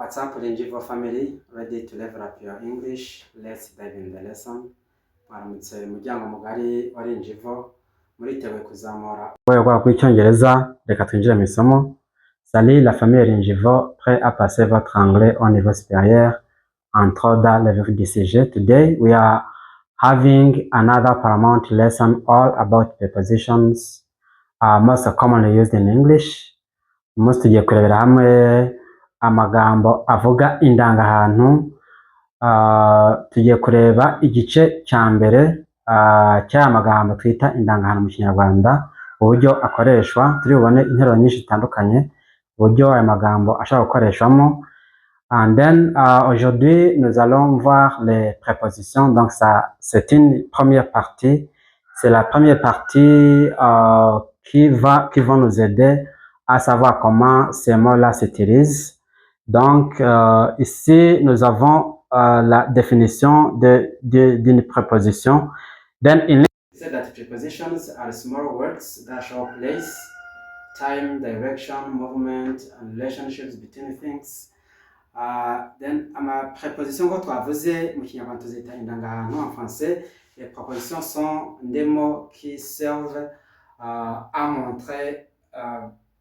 What's up, Linjivo family? Ready to level up your English? Let's dive in the lesson. Mwaramutse muryango mugari wa Linjivo, muriteguye kuzamura urwego rwabo rw'icyongereza. Reka twinjire mu isomo. Salut la famille Linjivo, prêt à passer votre anglais au niveau supérieur. Entre dans le vif du sujet. Today we are having another paramount lesson all about prepositions most commonly used in English. Umunsi tugiye kurebera hamwe amagambo avuga indangahantu. Tugiye kureba igice cya mbere cy'aya magambo twita indangahantu mu Kinyarwanda, uburyo akoreshwa. Turi bubone interuro nyinshi zitandukanye, uburyo aya magambo ashobora gukoreshwamo. And then aujourd'hui nous allons voir les prépositions. Donc ça c'est une première partie. C'est la première partie qui va nous aider à savoir comment ces mots-là s'utilisent. Donc, ici, nous avons la définition d'une préposition. Then, in English, we say that prepositions are small words that show place, time, direction, movement, and relationships between things. Then, ama préposition ngo twavuze mu Kinyarwanda tuzita indangahantu. En français, les prépositions sont des mots qui servent à montrer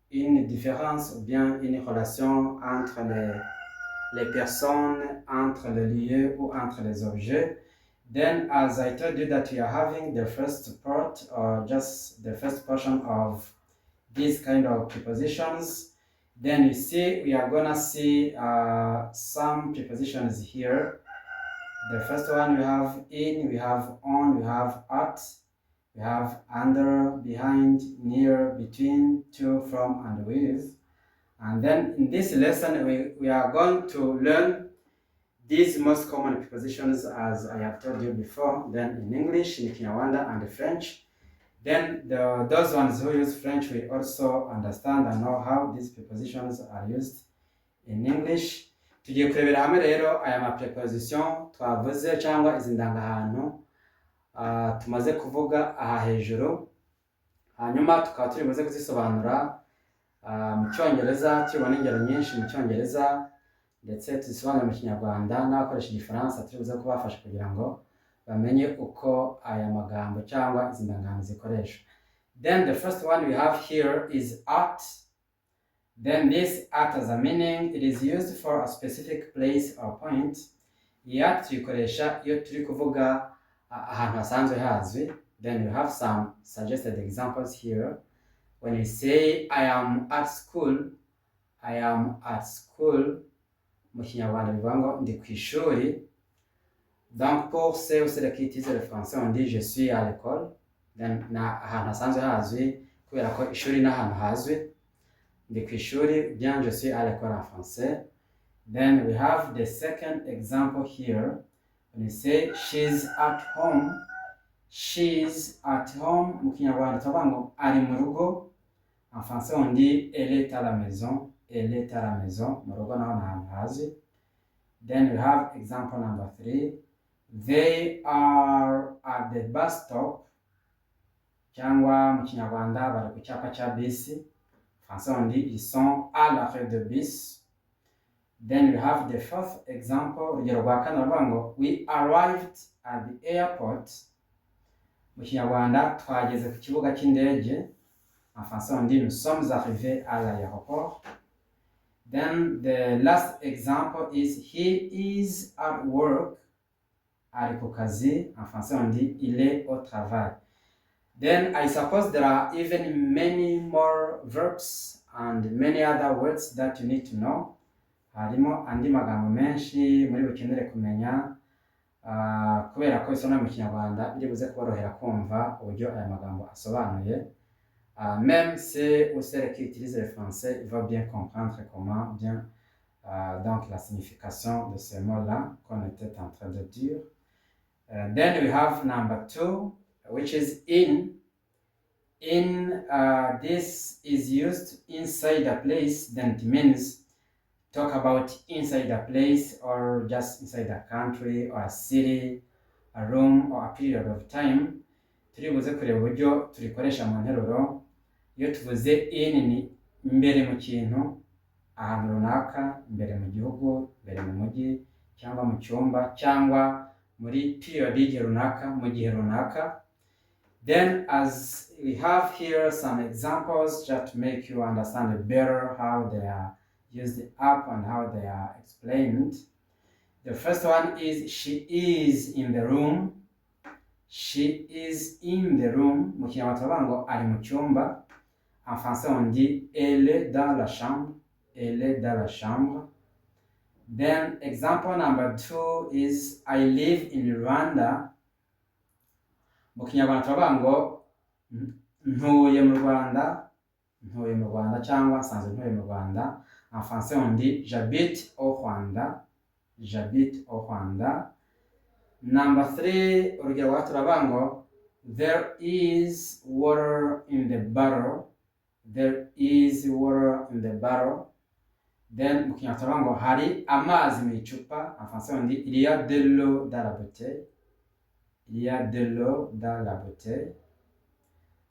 une différence ou bien une relation entre les personnes, entre les lieux ou entre les objets. Then, as I told you that we are having the first part or just the first portion of these kind of prepositions, then you see we are gonna see some prepositions here. The first one we have in, we have on, we have at, we have under, behind, near, between, to, from, and with. And then in this lesson, we are going to learn these most common prepositions as I have told you before. Then in English, in Kinyarwanda, and French. Then those ones who use French will also understand and know how these prepositions are used in English. Tugiye kurebera hamwe rero aya ma preposition twavuze cyangwa izi ndangahantu tumaze kuvuga aha hejuru, hanyuma tukaba turi buze kuzisobanura mu Cyongereza. Tubona ingero nyinshi mu Cyongereza ndetse tuzisobanura mu Kinyarwanda, n'abakoresha Igifaransa turi buze kubafasha kugira ngo bamenye uko aya magambo cyangwa izi ndangahantu zikoreshwa. Then the first one we have here is at. Then this at as a meaning, it is used for a specific place or point. Iya tuyikoresha iyo turi kuvuga ahantu hasanzwe hazwi. Then you have some suggested examples here. When you say I am at school, I am at school, mu Kinyarwanda bivuga ngo ndi ku ishuri. Donc pour ceux ou celles qui utilisent le français, on dit je suis à l'école. Then na ahantu hasanzwe hazwi kubera ko ishuri n'ahantu hazwi. Ndi ku ishuri, bien je suis à l'école en français. Then we have the second example here. When you say she's at home, she's at home, mu Kinyarwanda tuvuga ngo ari mu rugo. En français on dit elle est à la maison, elle est à la maison, mu rugo naho n'ahantu hazwi. Then we have example number 3. They are at the bus stop, cyangwa mu Kinyarwanda bari ku cyapa cya bisi. Français on dit ils sont à l'arrêt de bus. Then we have the fourth example. Urugero rwa kane ruvuga ngo we arrived at the airport. Mu Kinyarwanda twageze ku kibuga cy'indege. En français on dit nous sommes arrivés à l'aéroport. Then the last example is he is at work. Ari ku kazi. En français on dit il est au travail. Then I suppose there are even many more verbs and many other words that you need to know. Harimo andi magambo menshi muri bukenere kumenya kubera ko isona mu Kinyarwanda biri buze kuborohera kumva uburyo aya magambo asobanuye. Même ceux ou celles qui utilisent le français, ils vont bien comprendre comment bien donc la signification de ces mots-là qu'on était en train de dire. Then we have number 2, which is in. In, this is used inside a place. Then it means talk about inside a place or just inside a country or a city, a room or a period of time. Turi buze kureba uburyo turikoresha mu nteruro. Iyo tuvuze in ni imbere mu kintu, ahantu runaka, imbere mu gihugu, imbere mu mujyi, cyangwa mu cyumba, cyangwa muri period y'igihe runaka, mu gihe runaka. Then as we have here some examples just to make you understand better how they are used up and how they are explained. The first one is she is in the room. She is in the room. Mu Kinyarwanda turavuga ngo ari mu cyumba. En français on dit elle est dans la chambre. Elle est dans la chambre. Then example number 2 is I live in Rwanda. Mu Kinyarwanda turavuga ngo ntuye mu Rwanda. Ntuye mu Rwanda cyangwa nsanzwe ntuye mu Rwanda. En français on dit j'habite au Rwanda. J'habite au Rwanda. Number 3, urugero rwa turavuga ngo there is water in the bottle. There is water in the bottle. Then mu Kinyarwanda turavuga ngo hari amazi mu icupa. En français on dit il y a de l'eau dans la bouteille. Il y a de l'eau dans la bouteille.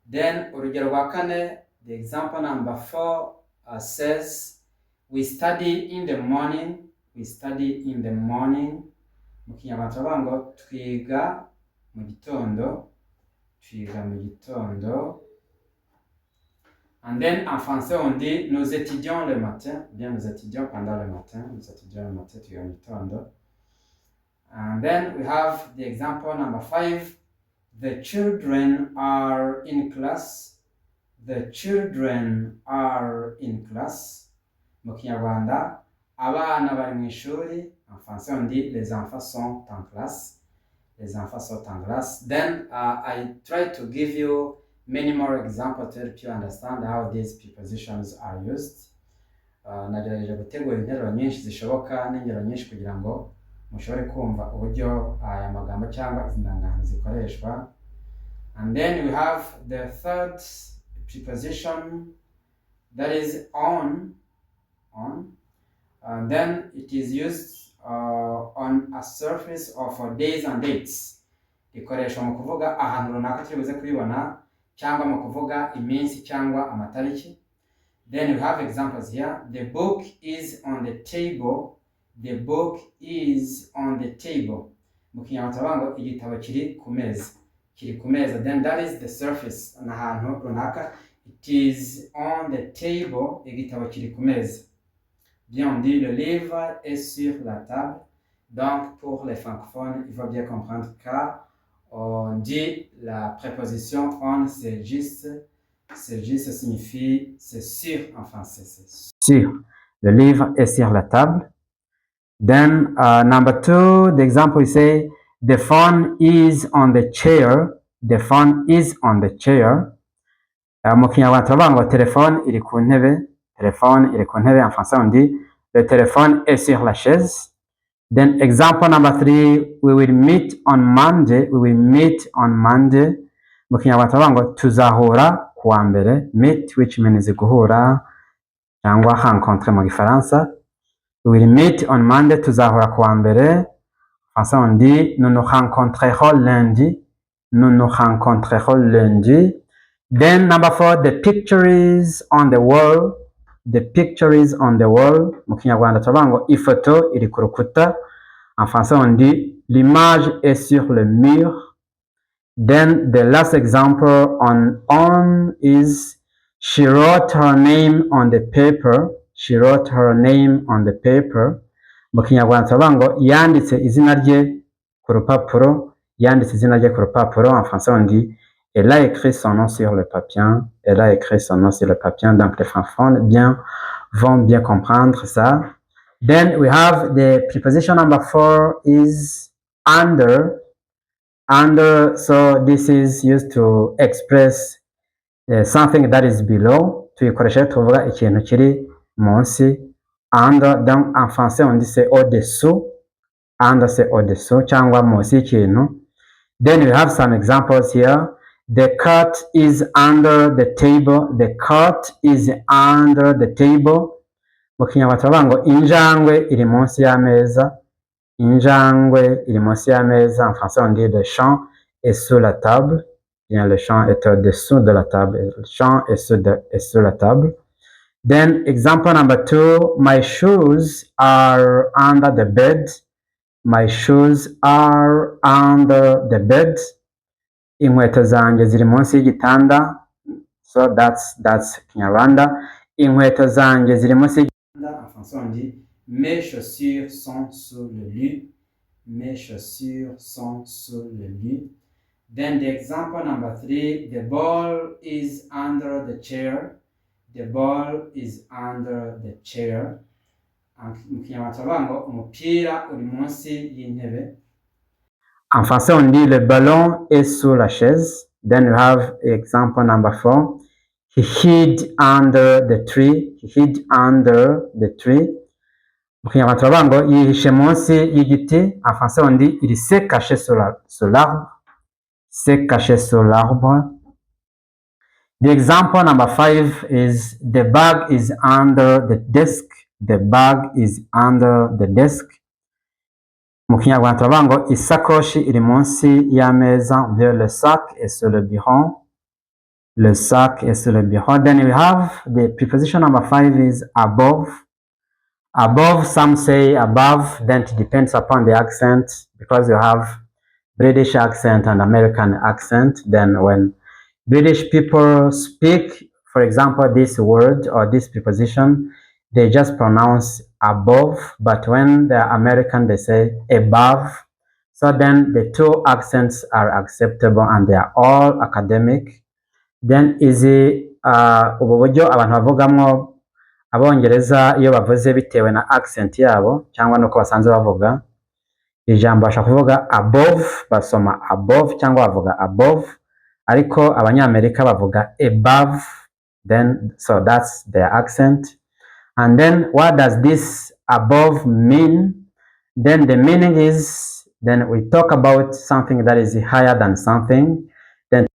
Then urugero rwa 4, the example number 4 says we study in the morning. We study in the morning. Mu Kinyarwanda turavuga ngo twiga mu gitondo. Twiga mu gitondo. And then en français on dit nous étudions le matin. Bien, nous étudions pendant le matin. Nous étudions le matin, twiga mu gitondo. And then we have the example number 5. The children are in class. The children are in class. Mu Kinyarwanda abana bari mu ishuri. En français on dit les enfants sont en classe. Les enfants sont en classe. Then I try to give you many more examples to help you understand how these prepositions are used. Nagerageje gutegura interuro nyinshi zishoboka n'ingero nyinshi kugira ngo mushobore kumva uburyo aya magambo cyangwa izi ndangano zikoreshwa. And then we have the third preposition, that is on. And then it is used on a surface of days and dates. Ikoreshwa mu kuvuga ahantu runaka turi buze kubibona cyangwa mu kuvuga iminsi cyangwa amatariki. Then we have examples here. The book is on the table. The book is on the table. Mu Kinyarwanda turavuga ngo igitabo kiri ku meza. Kiri ku meza. Then that is the surface. N'ahantu runaka. It is on the table. Igitabo kiri ku meza. Bien, on dit le livre est sur la table. Donc, pour les francophones, il faut bien comprendre qu'on dit la préposition on, c'est juste signifie c'est sûr en français. C'est sûr. Le livre est sur la table. Then, number 2, the example is say, the phone is on the chair. The phone is on the chair. Mu Kinyarwanda turavuga ngo telefone iri ku ntebe. Téléphone iri ku ntebe. En français on dit le téléphone est sur la chaise. Then example number 3, we will meet on Monday. We will meet on Monday. Mu Kinyarwanda turavuga ngo tuzahura kuwa mbere. Meet, which means guhura cyangwa rencontrer mu Gifaransa. We will meet on Monday. Tuzahura kuwa mbere. En français on dit nous nous rencontrerons lundi. Nous nous rencontrerons lundi. Then number 4, the picture is on the wall. The picture is on the wall. Mu Kinyarwanda turavuga ngo ifoto iri ku rukuta. En français on dit l'image est sur le mur. Then the last example on is she wrote her name on the paper. She wrote her name on the paper. Mu Kinyarwanda turavuga ngo yanditse izina rye ku rupapuro. Yanditse izina rye ku rupapuro. En français on dit elle a écrit son nom sur le papier. Elle a écrit son nom sur le papier. Donc les francophones vont bien comprendre ça. Then we have the preposition number 4 is under. Under, so this is used to express something that is below. Tuyikoresha tuvuga ikintu kiri munsi. Under, donc en français on dit c'est au-dessous. Under c'est au-dessous cyangwa munsi y'ikintu. Then we have some examples here. The cat is under the table. The cat is under the table. Mu Kinyarwanda turavuga ngo injangwe iri munsi y'ameza. Injangwe iri munsi y'ameza. En français on dit le chat est sous la table. Bien, le chat est au-dessous de la table. Le chat est sous la table. Then example number 2, my shoes are under the bed. My shoes are under the bed. Inkweto zanjye ziri munsi y'igitanda. So that's Kinyarwanda. Inkweto zanjye ziri munsi y'igitanda. En français on dit mes chaussures sont sous le lit. Mes chaussures sont sous le lit. Then the example number 3, the ball is under the chair. The ball is under the chair. Mu Kinyarwanda turavuga ngo umupira uri munsi y'intebe. En français on dit le ballon est sous la chaise. Then you have example number 4. He hid under the tree. He hid under the tree. Mu Kinyarwanda turavuga ngo yihishe munsi y'igiti. En français on dit il s'est caché sur l'arbre. S'est caché sur l'arbre. The example number 5 is the bag is under the desk. The bag is under the desk. Mu Kinyarwanda turavuga ngo isakoshi iri munsi y'ameza. Le sac est sur le bureau. Le sac est sur le bureau. Then we have the preposition number 5 is above. Above, some say above, then it depends upon the accent, because you have British accent and American accent. Then when British people speak, for example, this word or this preposition, they just pronounce above, but when they're American, they say above. So then the two accents are acceptable and they are all academic. Then izi ubu buryo abantu bavugamo abongereza iyo bavuze bitewe na accent yabo cyangwa nuko basanzwe bavuga ijambo bashaka kuvuga above basoma above cyangwa bavuga above, ariko abanyamerika bavuga above. Then so that's their accent. And then what does this above mean? Then the meaning is, then we talk about something that is higher than something, then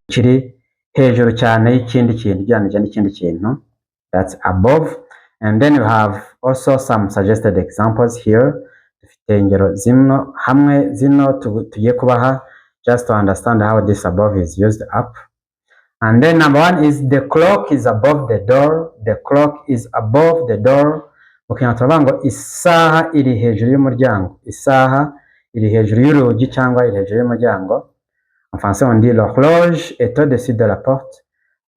kiri hejuru cyane y'ikindi kintu ujyanije n'ikindi kintu, that's above. And then you have also some suggested examples here. Dufite ingero zimwe hamwe zino tugiye kubaha just to understand how this above is used up. And then number 1 is the clock is above the door. The clock is above the door. Turavuga ngo isaha iri hejuru y'umuryango. Isaha iri hejuru y'urugi cyangwa iri hejuru y'umuryango. En français on dit l'horloge est au-dessus de la porte.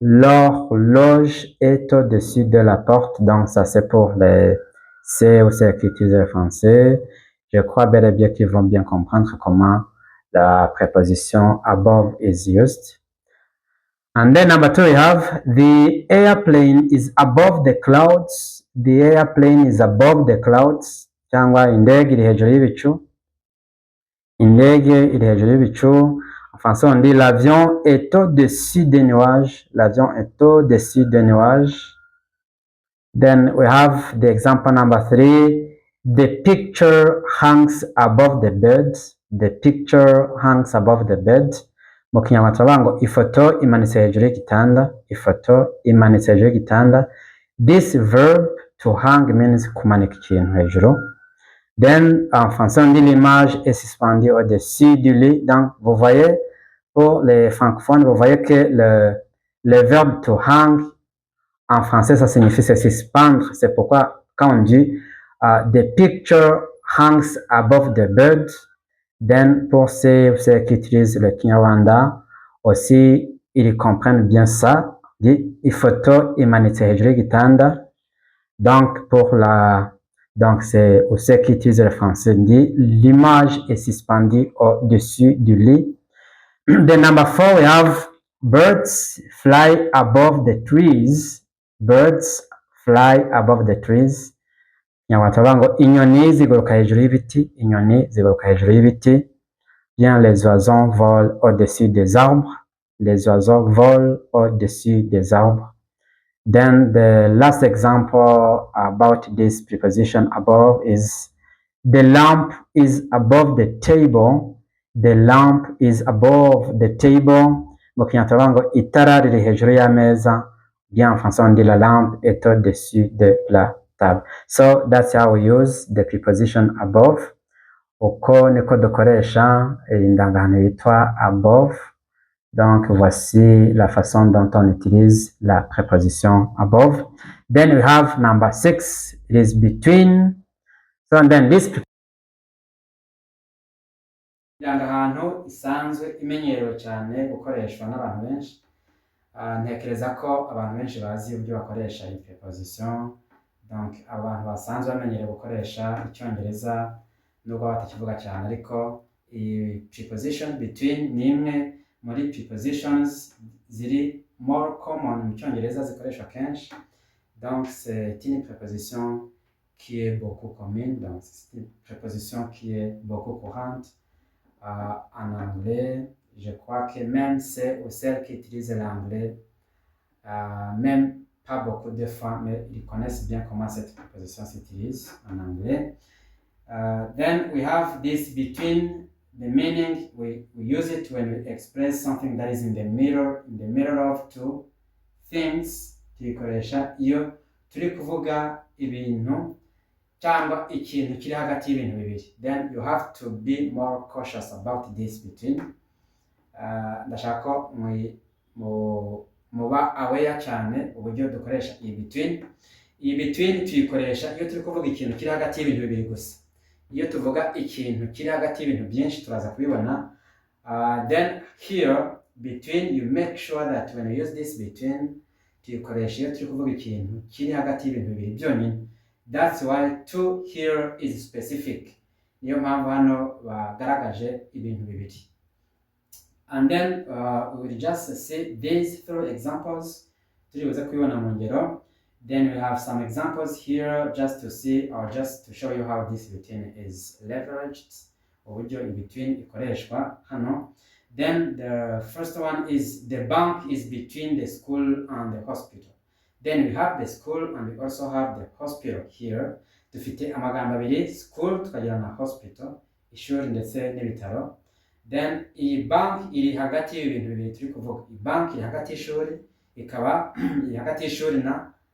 L'horloge est au-dessus de la porte. Donc ça c'est pour les C ou C qui utilisent le français. Je crois bel et bien qu'ils vont bien comprendre comment la préposition above is used. And then number 2 we have the airplane is above the clouds. The airplane is above the clouds. Cyangwa indege iri hejuru y'ibicu. Indege iri hejuru y'ibicu. En français on dit l'avion est au-dessus des nuages. L'avion est au-dessus des nuages. Then we have the example number 3. The picture hangs above the bed. The picture hangs above the bed. Mu Kinyarwanda turavuga ngo ifoto imanitse hejuru y'igitanda. Ifoto imanitse hejuru y'igitanda. This verb to hang means kumanika ikintu hejuru. Then en français on dit l'image est suspendue au-dessus du lit. Donc vous voyez, pour les francophones, vous voyez que le verbe to hang en français ça signifie se suspendre. C'est pourquoi quand on dit the picture hangs above the bed, then pour ceux qui utilisent le Kinyarwanda aussi, ils comprennent bien ça. Dit ifoto imanitse hejuru y'igitanda. Donc c'est pour ceux qui utilisent le français, dit l'image est suspendue au-dessus du lit. Then number 4 we have birds fly above the trees. Birds fly above the trees. Kinyarwanda turavuga ngo inyoni ziguruka hejuru y'ibiti. Inyoni ziguruka hejuru y'ibiti. Bien, les oiseaux volent au-dessus des arbres. Les oiseaux volent au-dessus des arbres. Then the last example about this preposition above is the lamp is above the table. The lamp is above the table. Mu Kinyarwanda turavuga ngo itara riri hejuru y'ameza. Bien, en français on dit la lampe est au-dessus de la table. So that's how we use the preposition above. Uko niko dukoresha indangano yitwa above Donc, voici la façon dont on utilise la préposition above. Then we have number 6, it is between. So then this ahantu isanzwe imenyerewe cyane gukoreshwa n'abantu benshi. Ntekereza ko abantu benshi bazi uburyo bakoresha iyi preposition. Donc abantu basanzwe bamenyereye gukoresha icyongereza nubwo batakivuga cyane, ariko iyi preposition between ni imwe muri prepositions ziri more common mu cyongereza zikoreshwa kenshi. Donc c'est une préposition qui est beaucoup commune, donc c'est une préposition qui est beaucoup courante en anglais. Je crois que même celles qui utilisent l'anglais, même pas beaucoup de fois, mais ils connaissent bien comment cette préposition s'utilise en anglais. Then we have this between. The meaning, we use it when we express something that is in the middle of two things. Tuyikoresha iyo turi kuvuga ibintu cyangwa ikintu kiri hagati y'ibintu bibiri. Then you have to be more cautious about this between. Ndashaka ko muba aware cyane uburyo dukoresha iyi between. Iyi between tuyikoresha iyo turi kuvuga ikintu kiri hagati y'ibintu bibiri gusa. Iyo tuvuga ikintu kiri hagati y'ibintu byinshi turaza kubibona. Then here between, you make sure that when you use this between, tuyikoresha iyo turi kuvuga ikintu kiri hagati y'ibintu bibiri byonyine. That's why to here is specific. Niyo mpamvu hano bagaragaje ibintu bibiri. And then we will just see these three examples. Turibuze kubibona mu ngero. Then we have some examples here just to see or just to show you how this between is leveraged. Uburyo in between ikoreshwa hano. Then the first one is the bank is between the school and the hospital. Then we have the school and we also have the hospital here. Dufite amagambo abiri, school tukagira na hospital, ishuri ndetse n'ibitaro. Then iyi bank iri hagati y'ibintu bibiri turi kuvuga. Iyi bank iri hagati y'ishuri, ikaba iri hagati y'ishuri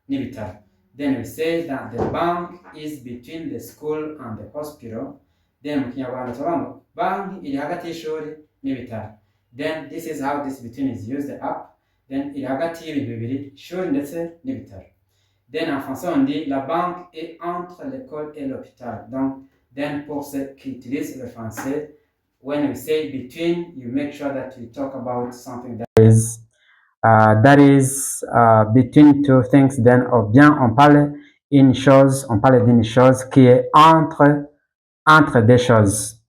n'ibitaro. Then we say that the bank is between the school and the hospital. Then mu Kinyarwanda turavuga bank iri hagati y'ishuri n'ibitaro. Then this is how this between is used up. Then iri hagati y'ibintu bibiri, ishuri ndetse n'ibitaro. Then en français on dit la banque est entre l'école et l'hôpital. Donc, then pour ceux qui utilisent le français, when we say between, you make sure that we talk about something that is between two things. Then, ou bien on parle d'une chose qui est entre deux choses.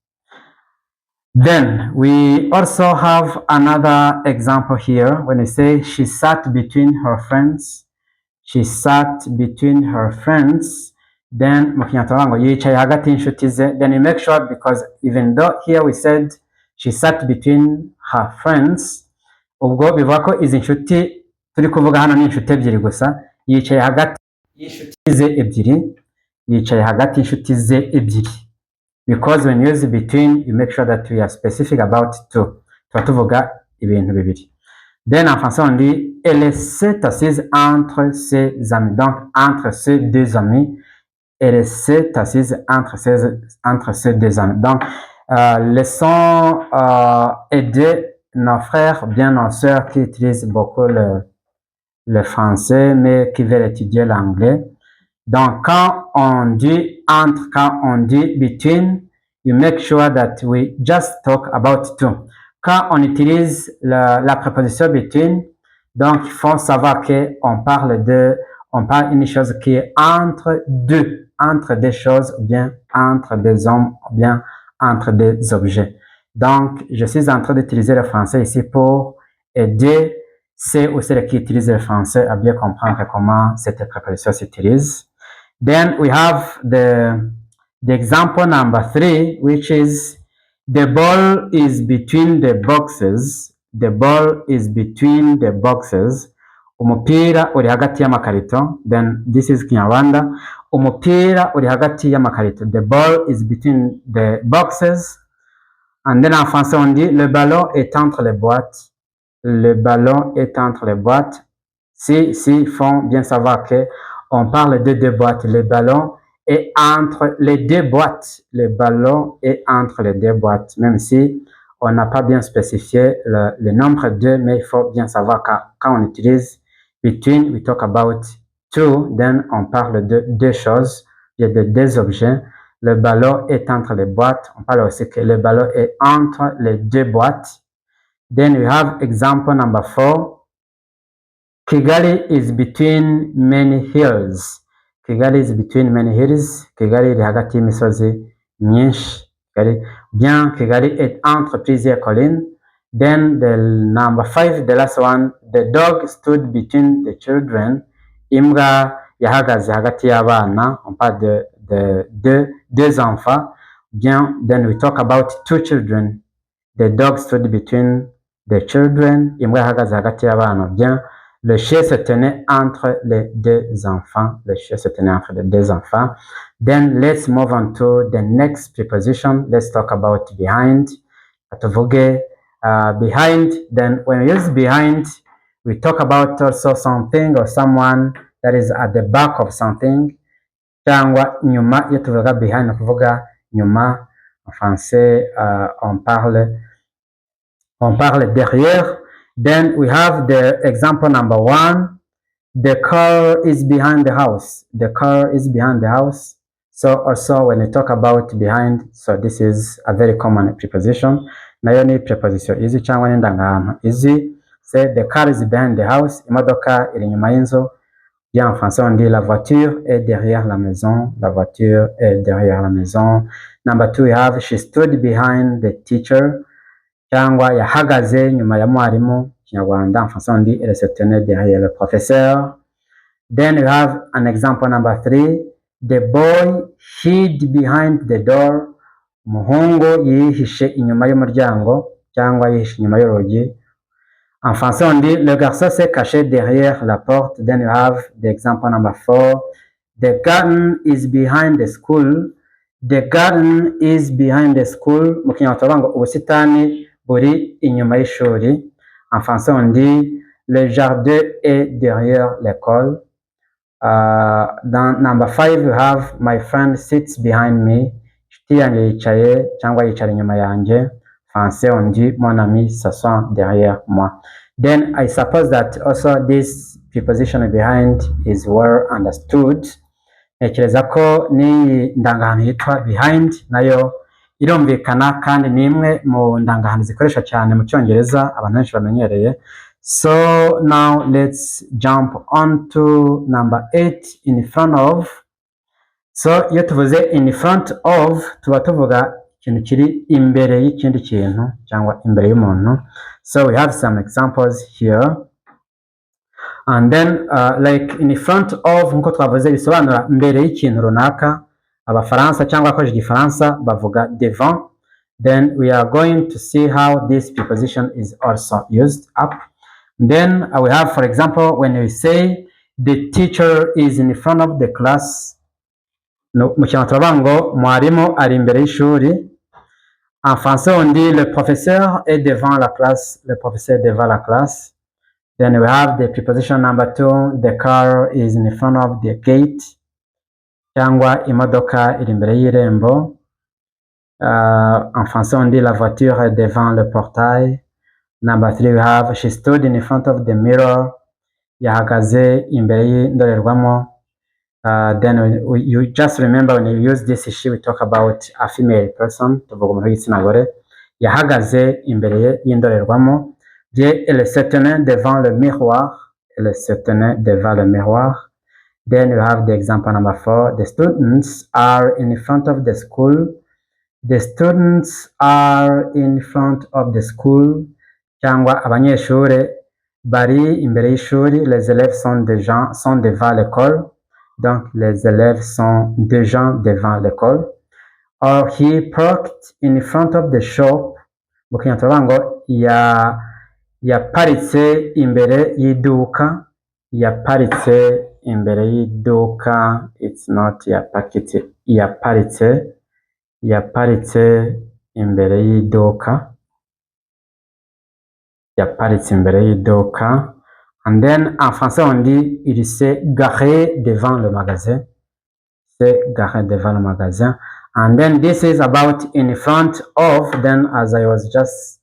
Then we also have another example here when we say she sat between her friends. She sat between her friends. Then yicaye hagati y'inshuti ze. Then we make sure, because even though here we said she sat between her friends, ubwo bivuga ko izi nshuti turi kuvuga hano ni inshuti ebyiri gusa. Yicaye hagati y'inshuti ze ebyiri. Yicaye hagati y'inshuti ze ebyiri. Because when you use between, you make sure that we are specific about two. Tuba tuvuga ibintu bibiri. Then en français on dit elle s'est assise entre ses amis. Donc entre ces deux amis, elle s'est assise entre ces deux amis. Donc laissons aider nos frères, bien nos sœurs qui utilisent beaucoup le français mais qui veulent étudier l'anglais. Donc quand on dit entre, quand on dit between, you make sure that we just talk about two. Quand on utilise la préposition between, donc il faut savoir qu'on parle une chose qui est entre des choses, ou bien entre des hommes, ou bien entre des objets. Donc, je suis en train d'utiliser le français ici pour aider ceux ou celles qui utilisent le français à bien comprendre comment cette préposition s'utilise. Then we have the example number 3, which is the ball is between the boxes. The ball is between the boxes. Umupira uri hagati y'amakarito. Then this is Kinyarwanda. Umupira uri hagati y'amakarito. The ball is between the boxes. And then en français on dit le ballon est entre les boîtes. Le ballon est entre les boîtes. Si, font bien savoir que on parle de deux boîtes. Le ballon est entre les deux boîtes. Le ballon est entre les deux boîtes. Même si on n'a pas bien spécifié le nombre de, mais il faut bien savoir quand on utilise between, we talk about two, then on parle de deux choses, il y a de deux objets. Le ballon est entre les boîtes. On parle aussi que le ballon est entre les deux boîtes. Then we have example number 4. Kigali is between many hills. Kigali is between many hills. Kigali iri hagati y'imisozi myinshi. Bien, Kigali est entre plusieurs collines. Then the number 5, the last one, the dog stood between the children. Imbwa yahagaze hagati y'abana. On parle de deux enfants. Bien, then we talk about two children. The dog stood between the children. Imbwa yahagaze hagati y'abana. Bien, le chien se tenait entre les deux enfants. Le chien se tenait entre les deux enfants. Then let's move on to the next preposition. Let's talk about behind. Tuvuge behind. Then when we use behind, we talk about also something or someone that is at the back of something. Cyangwa nyuma. Iyo tuvuga behind, tuvuga nyuma. En français, on parle derrière. Then we have the example number 1. The car is behind the house. The car is behind the house. So also when we talk about behind, so this is a very common preposition. Nayo ni preposition izi cyangwa n'indangahantu izi. Say the car is behind the house. Imodoka iri nyuma y'inzu. Bien en français on dit la voiture est derrière la maison. La voiture est derrière la maison. Number 2 we have she stood behind the teacher. Cyangwa yahagaze nyuma ya mwarimu. Kinyarwanda en français on dit elle se tenait derrière le professeur. Then we have an example number 3. The boy hid behind the door. Umuhungu yihishe inyuma y'umuryango cyangwa yihishe inyuma y'urugi. En français on dit le garçon s'est caché derrière la porte. Then you have the example number 4. The garden is behind the school. The garden is behind the school. Mu Kinyarwanda turavuga ngo ubusitani buri inyuma y'ishuri. En français on dit le jardin est derrière l'école. Dans number 5 you have my friend sits behind me. Inshuti yanjye yicaye cyangwa yicara inyuma yanjye. Français on dit mon ami s'assoit derrière moi. Then I suppose that also this preposition behind is well understood. Ntekereza ko ni ndangahantu yitwa behind nayo irumvikana kandi ni imwe mu ndangahantu zikoresha cyane mu Cyongereza abantu benshi bamenyereye. So now let's jump on to number 8, in front of. So iyo tuvuze in front of tuba tuvuga ikintu kiri imbere y'ikindi kintu cyangwa imbere y'umuntu. So we have some examples here. And then like in front of nkuko twavuze bisobanura mbere y'ikintu runaka. Abafaransa cyangwa akoresha igifaransa bavuga devant. Then we are going to see how this preposition is also used up. Then we have, for example, when we say the teacher is in front of the class. Mu Kinyarwanda turavuga ngo mwarimu ari imbere y'ishuri. En français on dit le professeur est devant la classe. Le professeur est devant la classe. Then we have the preposition number 2. The car is in front of the gate. Cyangwa imodoka iri imbere y'irembo. En français on dit la voiture est devant le portail. Number 3 we have she stood in front of the mirror. Yahagaze imbere y'indorerwamo. Then you just remember when you use this she, we talk about a female person. Tuvuga umuntu w'igitsina gore. Yahagaze imbere y'indorerwamo. Elle se tenait devant le miroir. Elle se tenait devant le miroir. Then you have the example number 4. The students are in front of the school. The students are in front of the school. Cyangwa abanyeshuri bari imbere y'ishuri. Les élèves sont devant l'école. Donc les élèves sont déjà devant l'école. Or he parked in front of the shop. Mu Kinyarwanda turavuga ngo yaparitse imbere y'iduka. Yaparitse imbere y'iduka. It's not yaparitse. Yaparitse imbere y'iduka. Yaparitse imbere y'iduka. And then en français on dit il s'est garé devant le magasin. C'est garé devant le magasin. And then this is about in front of, then as I was just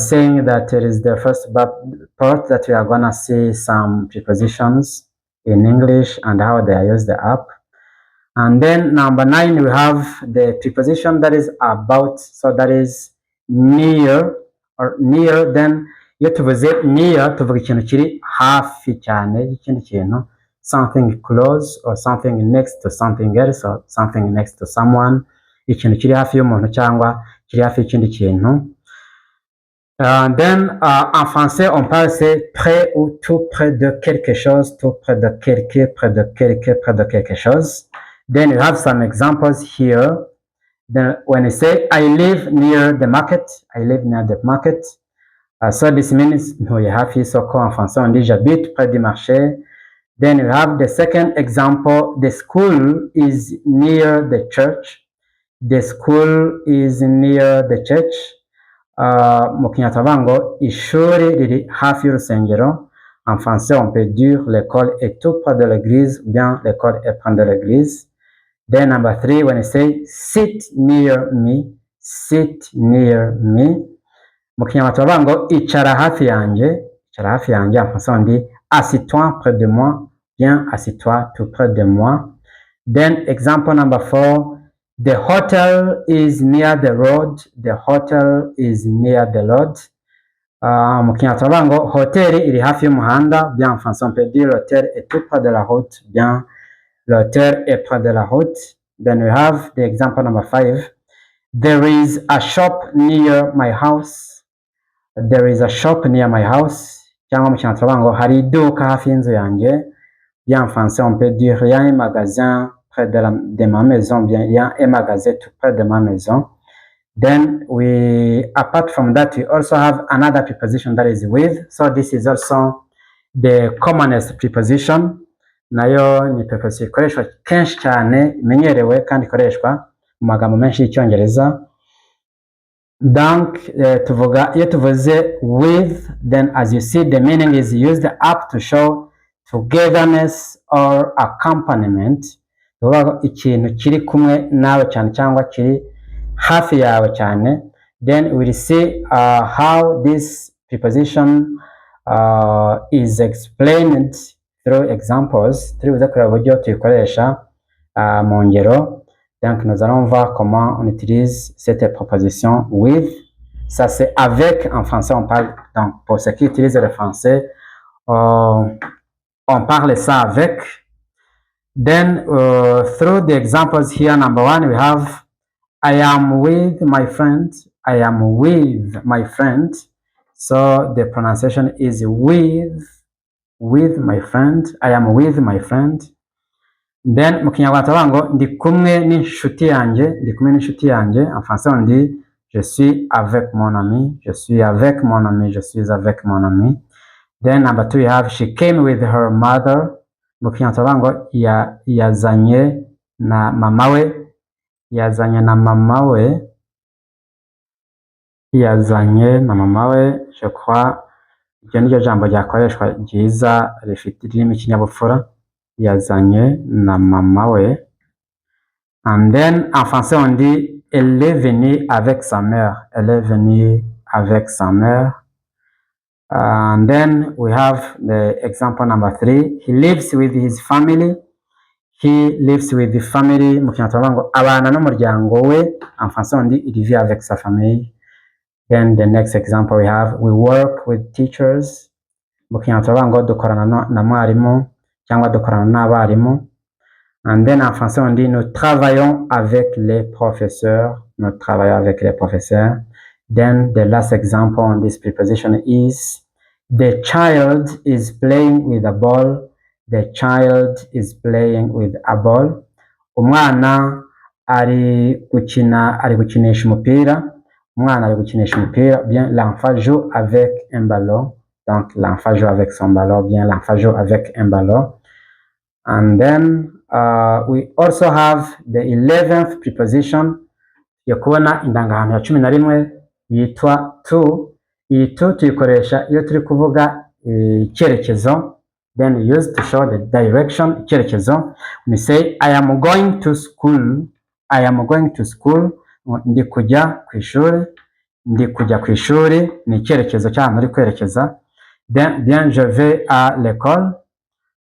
saying that it is the first part that we are gonna see some prepositions in English and how they are used up. And then number 9, we have the preposition that is about, so that is near or near. Then iyo tuvuze near tuvuga ikintu kiri hafi cyane y'ikindi kintu, something close or something next to something else or something next to someone, ikintu kiri hafi y'umuntu cyangwa kiri hafi y'ikindi kintu. Then en français on parle c'est près ou tout près de quelque chose, tout près de quelque, près de quelque, près de quelque chose. Then you have some examples here. Then when you say I live near the market, I live near the market. So this means ntuye hafi y'isoko. En français on dit j'habite près du marché. Then you have the second example, the school is near the church. The school is near the church. Mu Kinyarwanda ngo ishuri riri hafi y'urusengero. En français on peut dire l'école est tout près de l'église, ou bien l'école est près de l'église. Then number 3, when you say sit near me, sit near me. Mu Kinyarwanda ngo icara hafi yanjye, icara hafi yanjye. En français on dit assis-toi près de moi, bien assis-toi tout près de moi. Then example number 4, the hotel is near the road, the hotel is near the road. Mu Kinyarwanda ngo hoteli iri hafi y'umuhanda, bien en français on peut dire l'hôtel est tout près de la route, bien l'hôtel est près de la route. Then we have the example number 5. There is a shop near my house. There is a shop near my house. Cyangwa mu Kinyarwanda ngo hari iduka hafi y'inzu yanjye. Bien en français on peut dire il y a un magasin près de ma maison. Bien il y a un magasin tout près de ma maison. Then apart from that, we also have another preposition that is with. So this is also the commonest preposition. Nayo ni preposition ikoreshwa kenshi cyane, imenyerewe kandi ikoreshwa mu magambo menshi y'Icyongereza. Donc tuvuga iyo tuvuze with, then as you see the meaning is used up to show togetherness or accompaniment. Tuvuga ikintu kiri kumwe nawe cyane cyangwa kiri hafi yawe cyane. Then we'll see how this preposition is explained through examples. Turibuze kureba uburyo tuyikoresha mu ngero. Donc nous allons voir comment on utilise cette proposition with. Ça c'est avec, en français on parle, donc pour ceux qui utilisent le français, on parle ça avec. Then through the examples here, number 1 we have I am with my friend, I am with my friend. So the pronunciation is with my friend, I am with my friend. Then mu Kinyarwanda ngo ndi kumwe n'inshuti yanjye, ndi kumwe n'inshuti yanjye. En français on dit je suis avec mon ami, je suis avec mon ami, je suis avec mon ami. Then number 2 we have she came with her mother. Mu Kinyarwanda ngo yazanye na mama we, yazanye na mama we, yazanye na mama we. Je crois iryo niryo jambo ryakoreshwa ryiza rifite irimo ikinyabupfura, yazanye na mama we. And then en français on dit elle est venue avec sa mère, elle est venue avec sa mère. And then we have the example number 3, he lives with his family, he lives with the family. Mu Kinyarwanda ngo abana n'umuryango we. En français on dit il vit avec sa famille. Then the next example we have we work with teachers. Mu Kinyarwanda ngo dukorana na mwarimu cyangwa dukorana n'abarimu. And then en français on dit nous travaillons avec les professeurs, nous travaillons avec les professeurs. Then the last example on this preposition is the child is playing with a ball, the child is playing with a ball. Umwana ari gukinisha umupira, umwana ari gukinisha umupira. Bien l'enfant joue avec un ballon, donc l'enfant joue avec son ballon, bien l'enfant joue avec un ballon. And then we also have the 11th preposition yo kubona indangahantu ya 11 yitwa to. Iyi to tuyikoresha iyo turi kuvuga icyerekezo, then used to show the direction, icyerekezo. We say I am going to school, I am going to school, ndi kujya ku ishuri, ndi kujya ku ishuri ni icyerekezo cy'ahantu uri kwerekeza. Then je vais à l'école.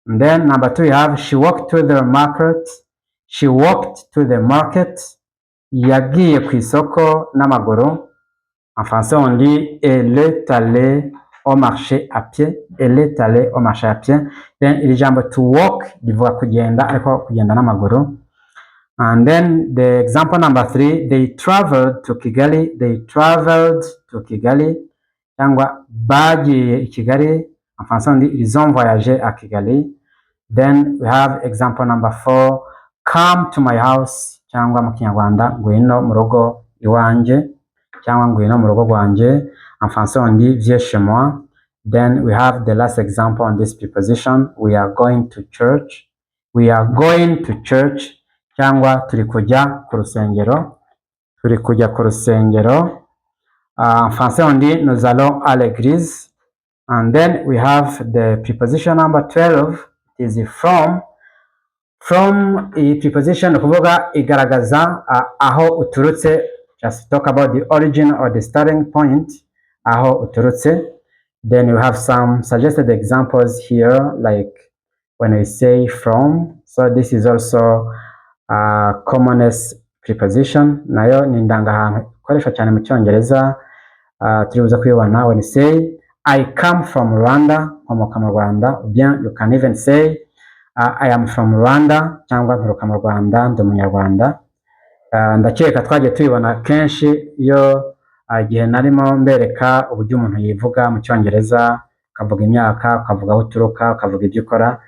Then number 2 we have she walked to the market. She walked to the market. Yagiye ku isoko n'amaguru. En français on dit elle est allée au marché à pied. Elle est allée au marché à pied. Then iri jambo to walk rivuga kugenda ariko kugenda n'amaguru. And then the example number 3, they traveled to Kigali. They traveled to Kigali. Cyangwa bagiye i Kigali. En français on dit ils ont voyagé à Kigali. Then we have example number 4, come to my house. Cyangwa mu Kinyarwanda ngwino mu rugo iwanje. Cyangwa ngwino mu rugo rwanje. En français on dit viens chez moi. Then we have the last example on this preposition. We are going to church. We are going to church. Cyangwa turi kujya ku rusengero. Turi kujya ku rusengero. En français on dit nous allons à l'église. And then we have the preposition number 12 is from. From a preposition kuvuga igaragaza aho uturutse. Just talk about the origin or the starting point aho uturutse. Then you have some suggested examples here, like when we say from. So this is also a commonest preposition. Nayo ni indangahantu ikoreshwa cyane mu Cyongereza. Turibuza kuyibona when you say I come from Rwanda, nkomoka mu Rwanda. Bien, you can even say I am from Rwanda, cyangwa nturuka mu Rwanda, ndi umunyarwanda. Ndakeka twagiye tuyibona kenshi iyo igihe narimo mbereka uburyo umuntu yivuga mu Cyongereza, ukavuga imyaka, ukavuga aho uturuka, ukavuga ibyo ukora.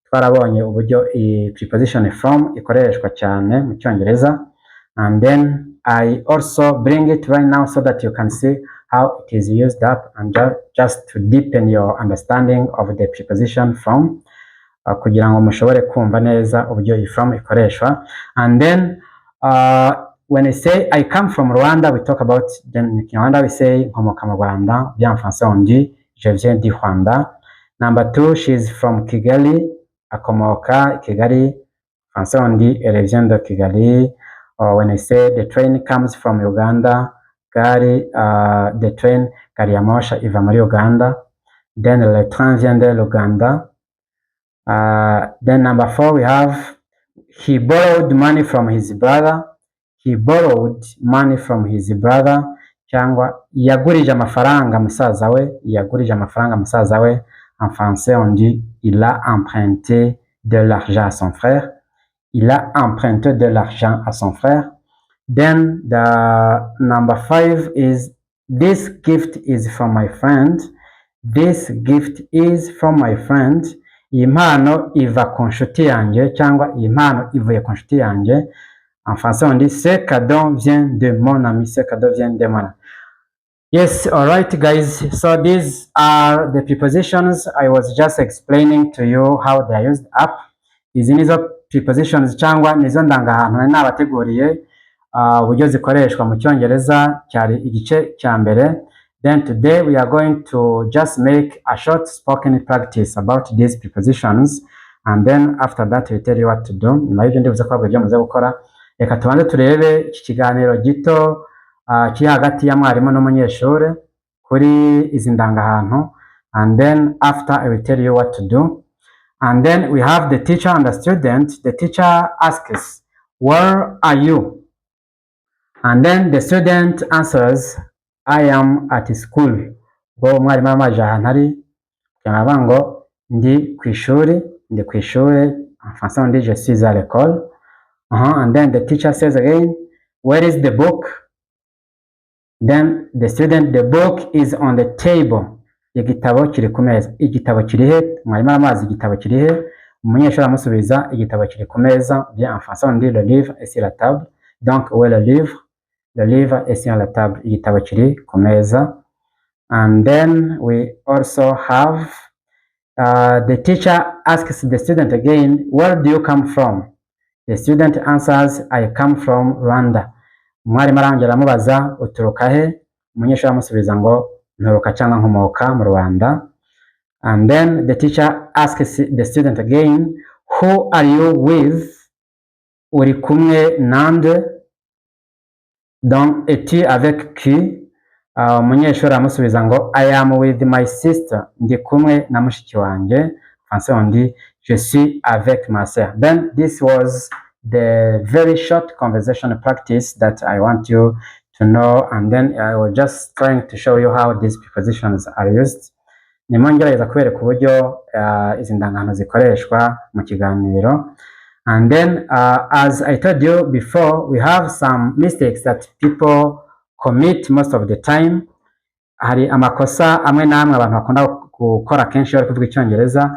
Twarabonye uburyo iyi preposition from ikoreshwa cyane mu Cyongereza. And then I also bring it right now so that you can see how it is used up, and just to deepen your understanding of the preposition from, kugira ngo mushobore kumva neza uburyo iyi from ikoreshwa. And then when I say I come from Rwanda, we talk about, then in Kinyarwanda we say nkomoka mu Rwanda. Bien, en français on dit je viens du Rwanda. Number 2, she is from Kigali, akomoka Kigali. En français on dit elle vient de Kigali. Or when I say the train comes from Uganda, the train gari ya moshi iva muri Uganda. Then le train vient de Uganda. Then number 4 we have he borrowed money from his brother. He borrowed money from his brother. Cyangwa yagurije amafaranga musaza we. Yagurije amafaranga musaza we. En français on dit il a emprunté de l'argent à son frère. Il a emprunté de l'argent à son frère. Then the number 5 is this gift is from my friend. This gift is from my friend. Iyi mpano iva ku nshuti yanjye, cyangwa iyi mpano ivuye ku nshuti yanjye. En français on dit ce cadeau vient de mon ami. Ce cadeau vient de mon ami. Yes, all right guys, so these are the prepositions I was just explaining to you how they are used up. Izi nizo prepositions cyangwa nizo ndangahantu nari nabateguriye uburyo zikoreshwa mu Cyongereza, cyari igice cya mbere. Then today we are going to just make a short spoken practice about these prepositions, and then after that we tell you what to do. Nyuma y'ibyo ndibuze kubabwira ibyo muze gukora. Reka tubanze turebe iki kiganiro gito kiri hagati ya mwarimu n'umunyeshuri kuri izi ndangahantu, and then after I will tell you what to do. And then we have the teacher and the student. The teacher asks, where are you? And then the student answers, I am at school. Ngo umwarimu amaje ahantu ari, cyangwa ngo ndi ku ishuri, ndi ku ishuri. En français on dit je suis à l'école. And then the teacher says again, where is the book? Then the student, the book is on the table. Igitabo kiri ku meza. Igitabo kiri he? Mwarimu aramazi igitabo kiri he? Umunyeshuri amusubiza igitabo kiri ku meza. Bien, en français on dit le livre est sur la table. Donc où est le livre? Le livre est sur la table. Igitabo kiri ku meza. And then we also have the teacher asks the student again, where do you come from? The student answers, I come from Rwanda. Umwarimu arangera amubaza uturuka he? Umunyeshuri amusubiza ngo nturuka cyangwa nkomoka mu Rwanda. And then the teacher asks the student again, who are you with? Uri kumwe nande? Donc es-tu avec qui? Umunyeshuri aramusubiza ngo I am with my sister, ndi kumwe na mushiki wanjye. Français on dit je suis avec ma sœur. Then this was the very short conversation practice that I want you to know, and then I was just trying to show you how these prepositions are used. Ndimo ngerageza kubereka uburyo izi ndangahantu zikoreshwa mu kiganiro. And then as I told you before, we have some mistakes that people commit most of the time. Hari amakosa amwe n'amwe abantu bakunda gukora kenshi bari kuvuga icyongereza.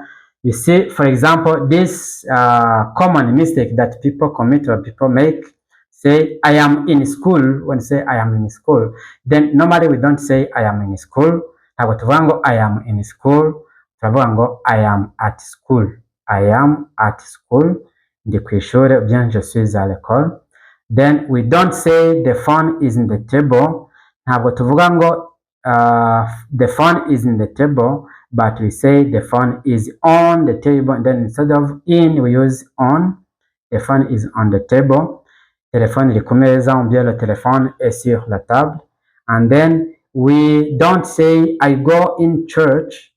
You see, for example, this common mistake that people commit or people make, say I am in school. When say I am in school, then normally we don't say I am in school. Ntabwo tuvuga ngo I am in school, turavuga ngo I am at school. I am at school. Ndi ku ishuri, bien je suis à l'école. Then we don't say the phone is in the table. Ntabwo tuvuga ngo the phone is in the table, but we say the phone is on the table, and then instead of in we use on. The phone is on the table. Téléphone iri ku meza, on dit le téléphone est sur la table. And then we don't say I go in church,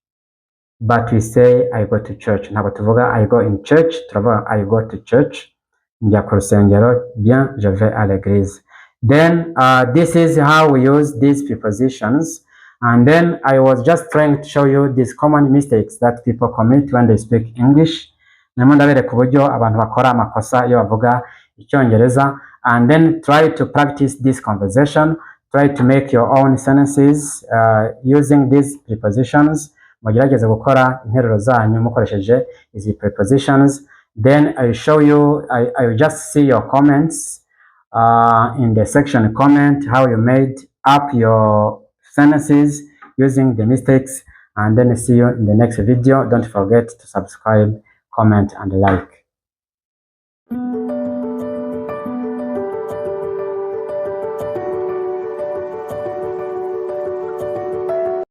but we say I go to church. Ntabwo tuvuga I go in church, turavuga I go to church. Njya ku rusengero, bien je vais à l'église. Then this is how we use these prepositions. And then I was just trying to show you these common mistakes that people commit when they speak English. Ndimo ndabereka uburyo abantu bakora amakosa iyo bavuga icyongereza. And then try to practice this conversation. Try to make your own sentences using these prepositions. Mugerageze gukora interuro zanyu mukoresheje izi prepositions. Then I show you, I will just see your comments in the section comment, how you made up your sentences using the mistakes, and then see you in the next video. Don't forget to subscribe, comment, and like.